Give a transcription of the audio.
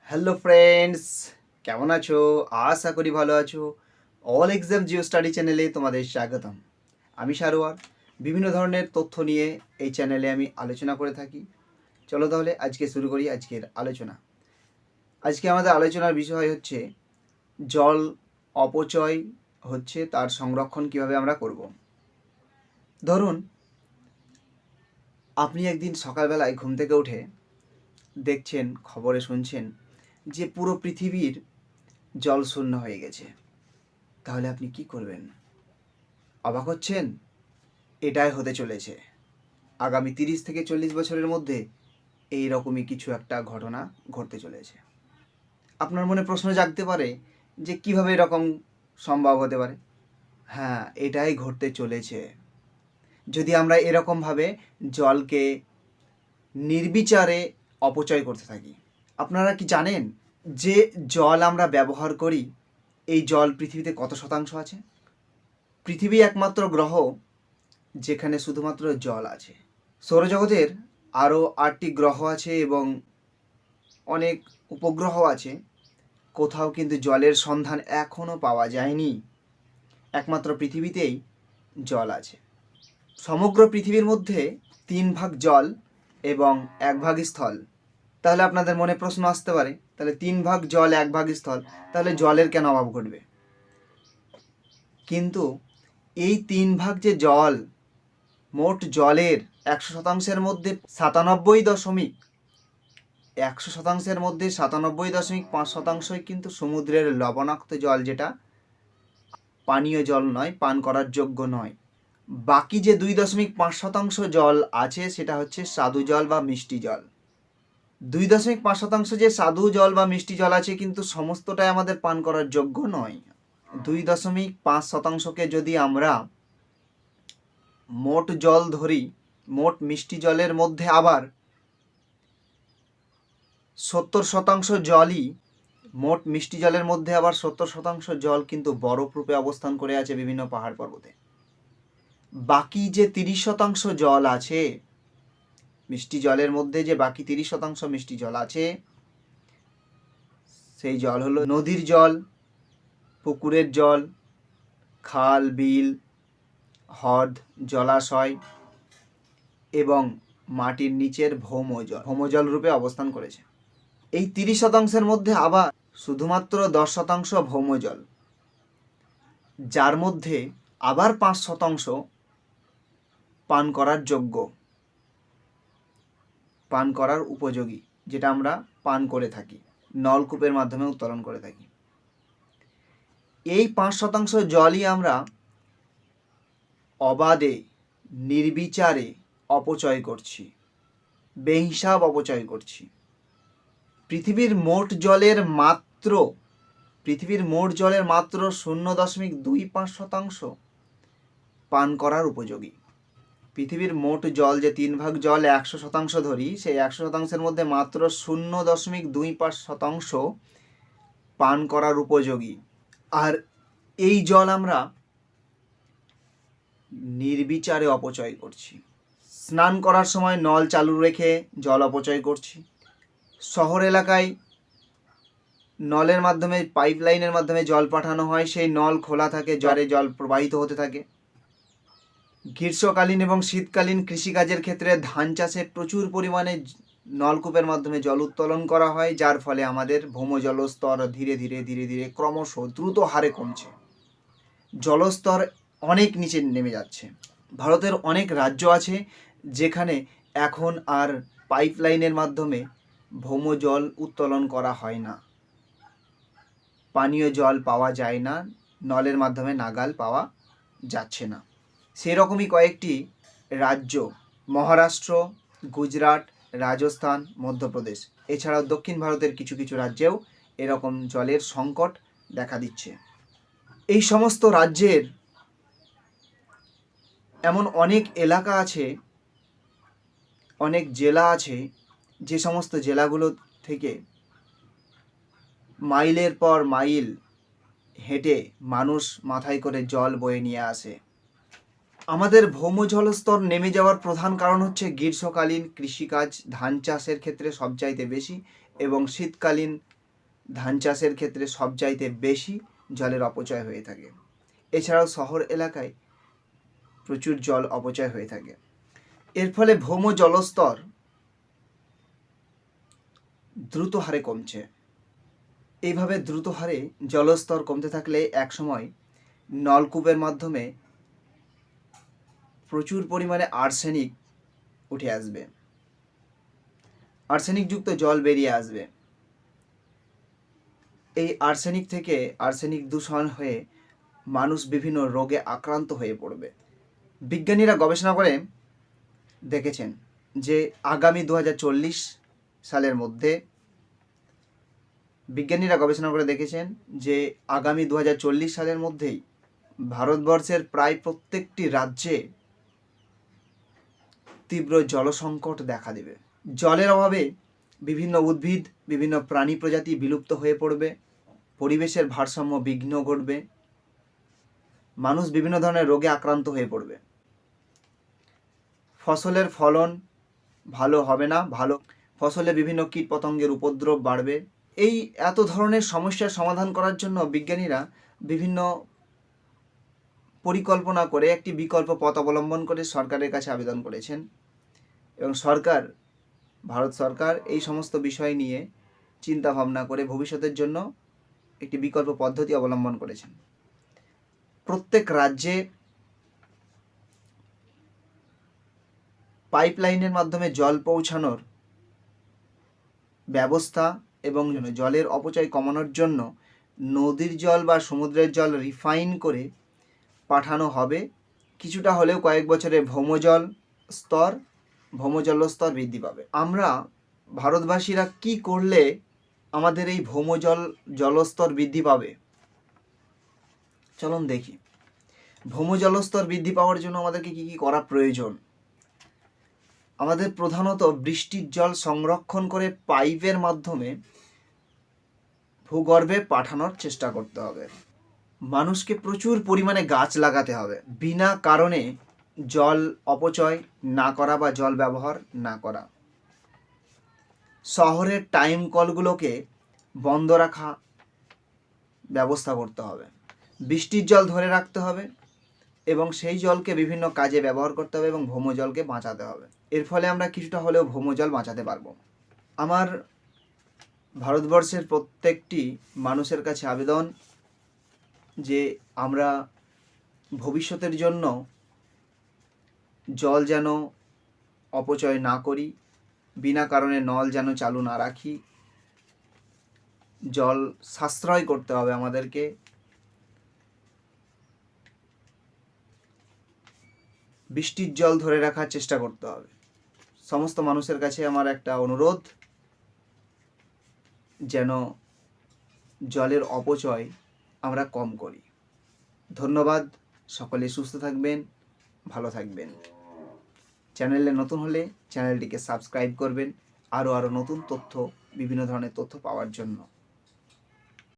Hello friends, কেমন আছো? আশা করি ভালো আছো। অল এক্সাম জিও স্টাডি চ্যানেলে তোমাদের স্বাগতম। আমি সারোয়ার। বিভিন্ন ধরনের তথ্য নিয়ে এই চ্যানেলে আমি আলোচনা করে থাকি। চলো তাহলে আজকে শুরু করি আজকের আলোচনা। আজকে আমাদের আলোচনার বিষয় হচ্ছে জল অপচয় হচ্ছে, তার সংরক্ষণ কিভাবে আমরা করব। ধরুন, আপনি একদিন সকালবেলায় ঘুম থেকে উঠে দেখছেন, খবরে শুনছেন যে পুরো পৃথিবীর জল শূন্য হয়ে গেছে। তাহলে আপনি কি করবেন? অবাক হচ্ছেন? এটাই হতে চলেছে। আগামী 30 থেকে 40 বছরের মধ্যে এই রকমই কিছু একটা ঘটনা ঘটতে চলেছে। আপনার মনে প্রশ্ন জাগতে পারে যে কিভাবে এরকম সম্ভব হতে পারে? হ্যাঁ, এটাই ঘটতে চলেছে। যদি আমরা এরকমভাবে জলকে নির্বিচারে অপচয় করতে থাকি। আপনারা কি জানেন যে জল আমরা ব্যবহার করি, এই জল পৃথিবীতে কত শতাংশ আছে? পৃথিবী একমাত্র গ্রহ যেখানে শুধুমাত্র জল আছে। সৌরজগতের আরও 8টি গ্রহ আছে এবং অনেক উপগ্রহ আছে। কোথাও কিন্তু জলের সন্ধান এখনও পাওয়া যায়নি। একমাত্র পৃথিবীতেই জল আছে। সমগ্র পৃথিবীর মধ্যে 3 ভাগ জল এবং 1 ভাগ স্থল। তাহলে আপনাদের মনে প্রশ্ন আসতে পারে, তাহলে 3 ভাগ জল 1 ভাগ স্থল, তাহলে জলের কেন অভাব ঘটবে? কিন্তু এই 3 ভাগ যে জল, মোট জলের 100%-এর মধ্যে 97.5%, কিন্তু সমুদ্রের লবণাক্ত জল, যেটা পানীয় জল নয়, পান করার যোগ্য নয়। বাকি যে 2.5% জল আছে সেটা হচ্ছে স্বাদু জল বা মিষ্টি জল। 2.5% যে স্বাদু জল বা মিষ্টি জল আছে, কিন্তু সমস্তটাই আমাদের পান করার যোগ্য নয়। 2.5%-কে যদি আমরা মোট জল ধরি, মোট মিষ্টি জলের মধ্যে আবার 70% জলই, মোট মিষ্টি জলের মধ্যে আবার 70% জল কিন্তু বরফ রূপে অবস্থান করে আছে বিভিন্ন পাহাড় পর্বতে। বাকি যে 30% জল আছে, মিষ্টি জলের মধ্যে যে বাকি 30% মিষ্টি জল আছে, সেই জল হলো নদীর জল, পুকুরের জল, খাল বিল, হ্রদ, জলাশয় এবং মাটির নিচের ভৌমজল রূপে অবস্থান করেছে। এই 30%-এর মধ্যে আবার শুধুমাত্র 10% ভৌমজল, যার মধ্যে আবার 5% পান করার যোগ্য, পান করার উপযোগী, যেটা আমরা পান করে থাকি, নলকূপের মাধ্যমে উত্তোলন করে থাকি। এই 5% জলই আমরা অবাধে নির্বিচারে অপচয় করছি, বেহিসাব অপচয় করছি। পৃথিবীর মোট জলের মাত্র 0.25% পান করার উপযোগী। পৃথিবীর মোট জল যে 3 ভাগ জল 100% ধরি, সেই 100%-এর মধ্যে মাত্র 0.25% পান করার উপযোগী। আর এই জল আমরা নির্বিচারে অপচয় করছি। স্নান করার সময় নল চালু রেখে জল অপচয় করছি। শহর এলাকায় নলের মাধ্যমে, পাইপ লাইনের মাধ্যমে জল পাঠানো হয়, সেই নল খোলা থাকে, জল প্রবাহিত হতে থাকে। গ্রীষ্মকালীন এবং শীতকালীন কৃষিকাজের ক্ষেত্রে ধান চাষে প্রচুর পরিমাণে নলকূপের মাধ্যমে জল উত্তোলন করা হয়, যার ফলে আমাদের ভৌমজল স্তর ধীরে ধীরে ক্রমশ দ্রুত হারে কমছে। জলস্তর অনেক নিচে নেমে যাচ্ছে। ভারতের অনেক রাজ্য আছে যেখানে এখন আর পাইপ লাইনের মাধ্যমে ভৌমজল উত্তোলন করা হয় না, পানীয় জল পাওয়া যায় না, নলের মাধ্যমে নাগাল পাওয়া যাচ্ছে না। সেরকমই কয়েকটি রাজ্য, মহারাষ্ট্র, গুজরাট, রাজস্থান, মধ্যপ্রদেশ, এছাড়াও দক্ষিণ ভারতের কিছু কিছু রাজ্যেও এরকম জলের সংকট দেখা দিচ্ছে। এই সমস্ত রাজ্যের এমন অনেক এলাকা আছে, অনেক জেলা আছে, যে সমস্ত জেলাগুলো থেকে মাইলের পর মাইল হেঁটে মানুষ মাথায় করে জল বয়ে নিয়ে আসে। আমাদের ভৌমজল স্তর নেমে যাওয়ার প্রধান কারণ হচ্ছে গ্রীষ্মকালীন কৃষিকাজ, ধান চাষের ক্ষেত্রে সবচাইতে বেশি, এবং শীতকালীন ধান চাষের ক্ষেত্রে সবচাইতে বেশি জলের অপচয় হয়ে থাকে। এছাড়াও শহর এলাকায় প্রচুর জল অপচয় হয়ে থাকে। এর ফলে ভৌম জলস্তর দ্রুত হারে কমছে। এইভাবে দ্রুত হারে জলস্তর কমতে থাকলে একসময় নলকূপের মাধ্যমে প্রচুর পরিমাণে আর্সেনিক উঠে আসবে, আর্সেনিকযুক্ত জল বেরিয়ে আসবে। এই আর্সেনিক থেকে আর্সেনিক দূষণ হয়ে মানুষ বিভিন্ন রোগে আক্রান্ত হয়ে পড়বে। বিজ্ঞানীরা গবেষণা করে দেখেছেন যে আগামী 2040 সালের মধ্যে সালের মধ্যেই ভারতবর্ষের প্রায় প্রত্যেকটি রাজ্যে তীব্র জলসংকট দেখা দেবে। জলের অভাবে বিভিন্ন উদ্ভিদ, বিভিন্ন প্রাণী প্রজাতি বিলুপ্ত হয়ে পড়বে, পরিবেশের ভারসাম্য বিঘ্ন ঘটবে, মানুষ বিভিন্ন ধরনের রোগে আক্রান্ত হয়ে পড়বে, ফসলের ফলন ভালো হবে না, ফসলে বিভিন্ন কীটপতঙ্গের উপদ্রব বাড়বে। এই এত ধরনের সমস্যার সমাধান করার জন্য বিজ্ঞানীরা বিভিন্ন পরিকল্পনা করে একটি বিকল্প পথ অবলম্বন করে সরকারের কাছে আবেদন করেছেন এবং ভারত সরকার এই সমস্ত বিষয় নিয়ে চিন্তা ভাবনা করে ভবিষ্যতের জন্য একটি বিকল্প পদ্ধতি অবলম্বন করেছেন। প্রত্যেক রাজ্যে পাইপলাইনের মাধ্যমে জল পৌঁছানোর ব্যবস্থা এবং জলের অপচয় কমানোর জন্য নদীর জল বা সমুদ্রের জল রিফাইন করে পাঠানো হবে। কিছুটা হলেও কয়েক বছরে ভৌমজল স্তর বৃদ্ধি পাবে। আমরা ভারতবাসীরা কি করলে আমাদের এই জলস্তর বৃদ্ধি পাবে? চলুন দেখি। জলস্তর বৃদ্ধি পাওয়ার জন্য আমাদেরকে কি কি করা প্রয়োজন। আমাদের প্রধানত বৃষ্টির জল সংরক্ষণ করে পাইপের মাধ্যমে ভূগর্ভে পাঠানোর চেষ্টা করতে হবে। মানুষকে প্রচুর পরিমাণে গাছ লাগাতে হবে। বিনা কারণে জল অপচয় না করা বা জল ব্যবহার না করা। শহরের টাইম কলগুলোকে বন্ধ রাখা ব্যবস্থা করতে হবে। বৃষ্টির জল ধরে রাখতে হবে এবং সেই জলকে বিভিন্ন কাজে ব্যবহার করতে হবে এবং ভৌমজলকে বাঁচাতে হবে। এর ফলে আমরা কিছুটা হলেও ভৌমজল বাঁচাতে পারবো। আমার ভারতবর্ষের প্রত্যেকটি মানুষের কাছে আবেদন যে আমরা ভবিষ্যতের জন্য জল যেন অপচয় না করি, বিনা কারণে নল যেন চালু না রাখি, জল সাশ্রয় করতে হবে আমাদেরকে। বৃষ্টির জল ধরে রাখার চেষ্টা করতে হবে। সমস্ত মানুষের কাছে আমার একটা অনুরোধ, যেন জলের অপচয় আমরা কম করি। ধন্যবাদ। সকলে সুস্থ থাকবেন, ভালো থাকবেন। চ্যানেলে নতুন হলে চ্যানেলটিকে সাবস্ক্রাইব করবেন আরও নতুন তথ্য, বিভিন্ন ধরনের তথ্য পাওয়ার জন্য।